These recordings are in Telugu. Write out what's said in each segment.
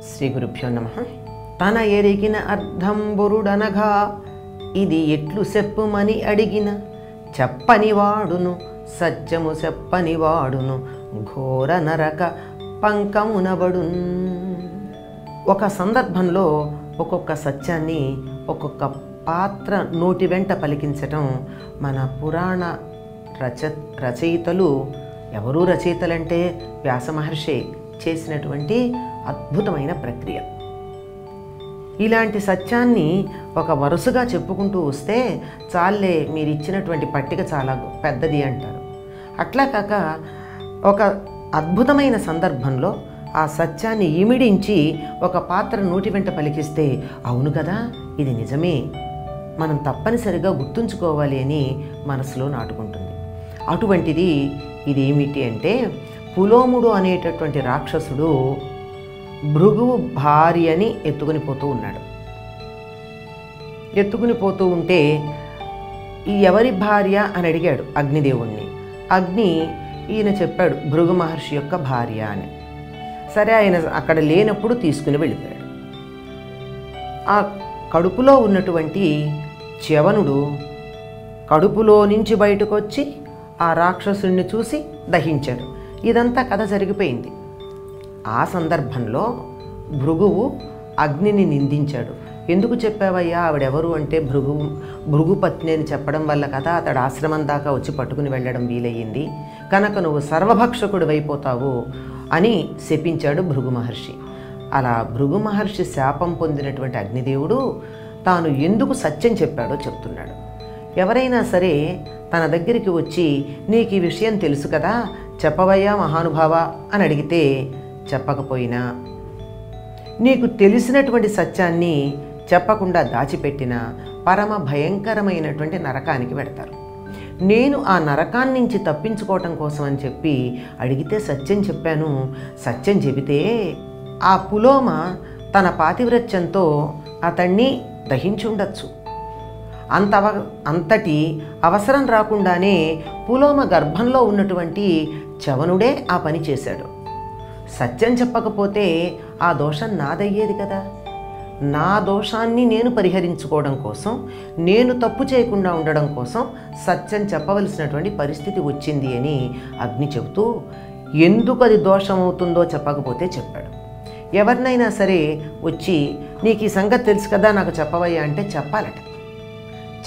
శ్రీ గురుభ్యో నమః. తన ఎరిగిన అర్థంబురుడనగా ఇది ఎట్లు సెప్పుమని అడిగిన చెప్పని వాడును సత్యము చెప్పని వాడును ఘోర నరక పంకమునబడున్. ఒక సందర్భంలో ఒక్కొక్క సత్యాన్ని ఒక్కొక్క పాత్ర నోటి వెంట పలికించటం మన పురాణ రచయితలు, ఎవరు రచయితలంటే వ్యాస మహర్షి చేసినటువంటి అద్భుతమైన ప్రక్రియ. ఇలాంటి సత్యాన్ని ఒక వరుసగా చెప్పుకుంటూ వస్తే చాలే, మీరు ఇచ్చినటువంటి పట్టిక చాలా పెద్దది అంటారు. అట్లా కాక ఒక అద్భుతమైన సందర్భంలో ఆ సత్యాన్ని ఇమిడించి ఒక పాత్ర నోటి వెంట పలికిస్తే అవును కదా, ఇది నిజమే, మనం తప్పనిసరిగా గుర్తుంచుకోవాలి అని మనసులో నాటుకుంటుంది. అటువంటిది ఇదేమిటి అంటే, పులోముడు అనేటటువంటి రాక్షసుడు భృగువు భార్యని ఎత్తుకుని పోతూ ఉన్నాడు. ఎత్తుకుని పోతూ ఉంటే ఈ ఎవరి భార్య అని అడిగాడు అగ్నిదేవుణ్ణి. అగ్ని ఈయన చెప్పాడు భృగు మహర్షి యొక్క భార్య అని. సరే, ఆయన అక్కడ లేనప్పుడు తీసుకుని వెళ్ళిపోయాడు. ఆ కడుపులో ఉన్నటువంటి చ్యవనుడు కడుపులో నుంచి బయటకు వచ్చి ఆ రాక్షసుడిని చూసి దహించాడు. ఇదంతా కథ జరిగిపోయింది. ఆ సందర్భంలో భృగువు అగ్నిని నిందించాడు. ఎందుకు చెప్పావయ్యా, ఆవిడెవరు అంటే భృగుపత్ని అని చెప్పడం వల్ల కదా అతడు ఆశ్రమం దాకా వచ్చి పట్టుకుని వెళ్ళడం వీలయ్యింది, కనుక నువ్వు సర్వభక్షకుడు అయిపోతావు అని శపించాడు భృగు మహర్షి. అలా భృగు మహర్షి శాపం పొందినటువంటి అగ్నిదేవుడు తాను ఎందుకు సత్యం చెప్పాడో చెప్తున్నాడు. ఎవరైనా సరే తన దగ్గరికి వచ్చి నీకు ఈ విషయం తెలుసు కదా, చెప్పవయ్యా మహానుభావ అని అడిగితే చెప్పకపోయినా, నీకు తెలిసినటువంటి సత్యాన్ని చెప్పకుండా దాచిపెట్టిన పరమ భయంకరమైనటువంటి నరకానికి పెడతారు. నేను ఆ నరకాన్ని నుంచి తప్పించుకోవటం కోసం అని చెప్పి అడిగితే సత్యం చెప్పాను. సత్యం చెబితే ఆ పులోమ తన పాతివ్రత్యంతో అతన్ని దహించి ఉండొచ్చు. అంతటి అవసరం రాకుండానే పులోమ గర్భంలో ఉన్నటువంటి చవనుడే ఆ పని చేశాడు. సత్యం చెప్పకపోతే ఆ దోషం నాదయ్యేది కదా. నా దోషాన్ని నేను పరిహరించుకోవడం కోసం, నేను తప్పు చేయకుండా ఉండడం కోసం సత్యం చెప్పవలసినటువంటి పరిస్థితి వచ్చింది అని అగ్ని చెబుతూ ఎందుకు అది దోషం అవుతుందో చెప్పకపోతే చెప్పాడు. ఎవరినైనా సరే వచ్చి నీకు ఈ సంగతి తెలుసు కదా, నాకు చెప్పవయ్యా అంటే చెప్పాలట.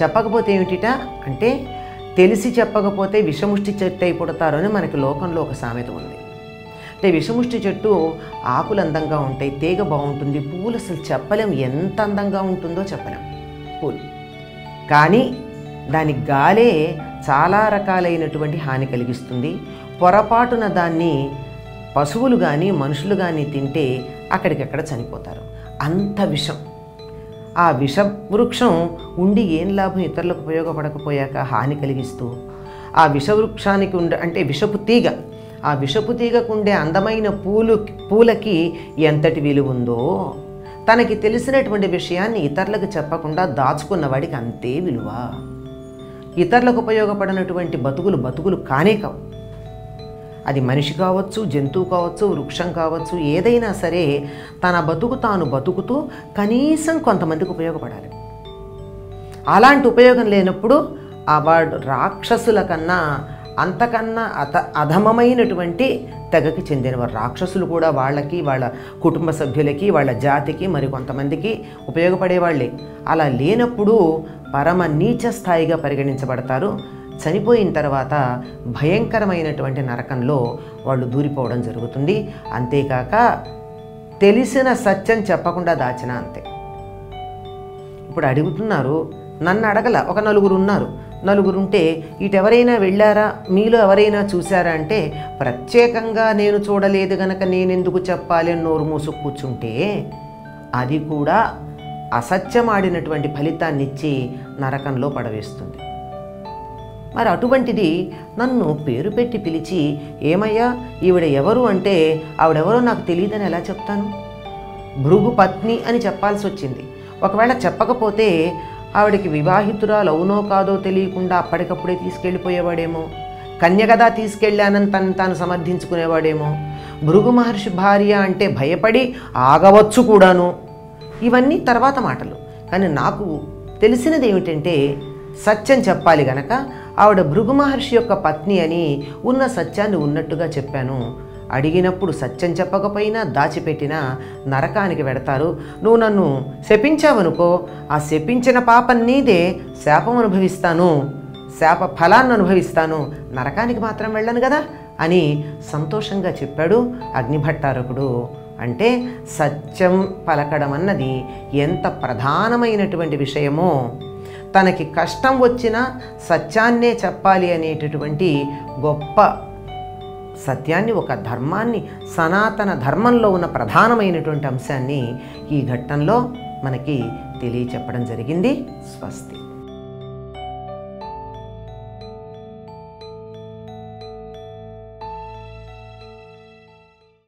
చెప్పకపోతే ఏమిటిట అంటే, తెలిసి చెప్పకపోతే విషముష్టి చెట్టు అయిపోతారు అని మనకి లోకంలో ఒక సామెత ఉంది. అంటే విషముష్టి చెట్టు ఆకులు అందంగా ఉంటాయి, తీగ బాగుంటుంది, పువ్వులు అసలు చెప్పలేం ఎంత అందంగా ఉంటుందో చెప్పలేం పూలు. కానీ దాని గాలే చాలా రకాలైనటువంటి హాని కలిగిస్తుంది. పొరపాటున దాన్ని పశువులు కానీ మనుషులు కానీ తింటే అక్కడికక్కడ చనిపోతారు. అంత విషం. ఆ విష వృక్షం ఉండి ఏం లాభం, ఇతరులకు ఉపయోగపడకపోయాక హాని కలిగిస్తూ, ఆ విషవృక్షానికి అంటే విషపు తీగ, ఆ విషపు తీగకు ఉండే అందమైన పూలకి ఎంతటి విలువ ఉందో, తనకి తెలిసినటువంటి విషయాన్ని ఇతరులకు చెప్పకుండా దాచుకున్న వాడికి అంతే విలువ. ఇతరులకు ఉపయోగపడినటువంటి బతుకులు కానే కావు. అది మనిషి కావచ్చు, జంతువు కావచ్చు, వృక్షం కావచ్చు, ఏదైనా సరే తన బతుకు తాను బతుకుతూ కనీసం కొంతమందికి ఉపయోగపడాలి. అలాంటి ఉపయోగం లేనప్పుడు ఆ వాడు రాక్షసుల కన్నా అంతకన్నా అధమమైనటువంటి తెగకి చెందినవారు. రాక్షసులు కూడా వాళ్ళకి, వాళ్ళ కుటుంబ సభ్యులకి, వాళ్ళ జాతికి, మరి కొంతమందికి ఉపయోగపడేవాళ్ళే. అలా లేనప్పుడు పరమ నీచ స్థాయిగా పరిగణించబడతారు. చనిపోయిన తర్వాత భయంకరమైనటువంటి నరకంలో వాళ్ళు దూరిపోవడం జరుగుతుంది. అంతేకాక తెలిసిన సత్యం చెప్పకుండా దాచిన అంతే. ఇప్పుడు అడుగుతున్నారు, నన్ను అడగల, ఒక నలుగురు ఉన్నారు. నలుగురుంటే ఇటెవరైనా వెళ్ళారా, మీలో ఎవరైనా చూశారా అంటే ప్రత్యేకంగా నేను చూడలేదు గనక నేనెందుకు చెప్పాలి అని నోరు మూసు కూర్చుంటే అది కూడా అసత్యమాడినటువంటి ఫలితాన్ని ఇచ్చి నరకంలో పడవేస్తుంది. మరి అటువంటిది నన్ను పేరు పెట్టి పిలిచి ఏమయ్యా ఈవిడ ఎవరు అంటే ఆవిడెవరో నాకు తెలియదని ఎలా చెప్తాను? భృగు పత్ని అని చెప్పాల్సి వచ్చింది. ఒకవేళ చెప్పకపోతే ఆవిడకి వివాహితురాలు అవునో కాదో తెలియకుండా అప్పటికప్పుడే తీసుకెళ్ళిపోయేవాడేమో. కన్యగదా తీసుకెళ్ళానని తాను సమర్థించుకునేవాడేమో. భృగు మహర్షి భార్య అంటే భయపడి ఆగవచ్చు కూడాను. ఇవన్నీ తర్వాత మాటలు. కానీ నాకు తెలిసినది ఏమిటంటే, సత్యం చెప్పాలి గనక ఆవిడ భృగు మహర్షి యొక్క పత్ని అని ఉన్న సత్యాన్ని ఉన్నట్టుగా చెప్పాను. అడిగినప్పుడు సత్యం చెప్పకపోయినా దాచిపెట్టినా నరకానికి వెడతారు. నువ్వు నన్ను శపించావనుకో, ఆ శపించిన పాపం నీదే, శాపం అనుభవిస్తాను, శాప ఫలాన్ని అనుభవిస్తాను, నరకానికి మాత్రం వెళ్ళను కదా అని సంతోషంగా చెప్పాడు అగ్నిభట్టారకుడు. అంటే సత్యం పలకడం అన్నది ఎంత ప్రధానమైనటువంటి విషయమో, తనకి కష్టం వచ్చినా సత్యాన్నే చెప్పాలి అనేటటువంటి గొప్ప సత్యాన్ని, ఒక ధర్మాన్ని, సనాతన ధర్మంలో ఉన్న ప్రధానమైనటువంటి అంశాన్ని ఈ ఘట్టంలో మనకి తెలియచెప్పడం జరిగింది. స్వస్తి.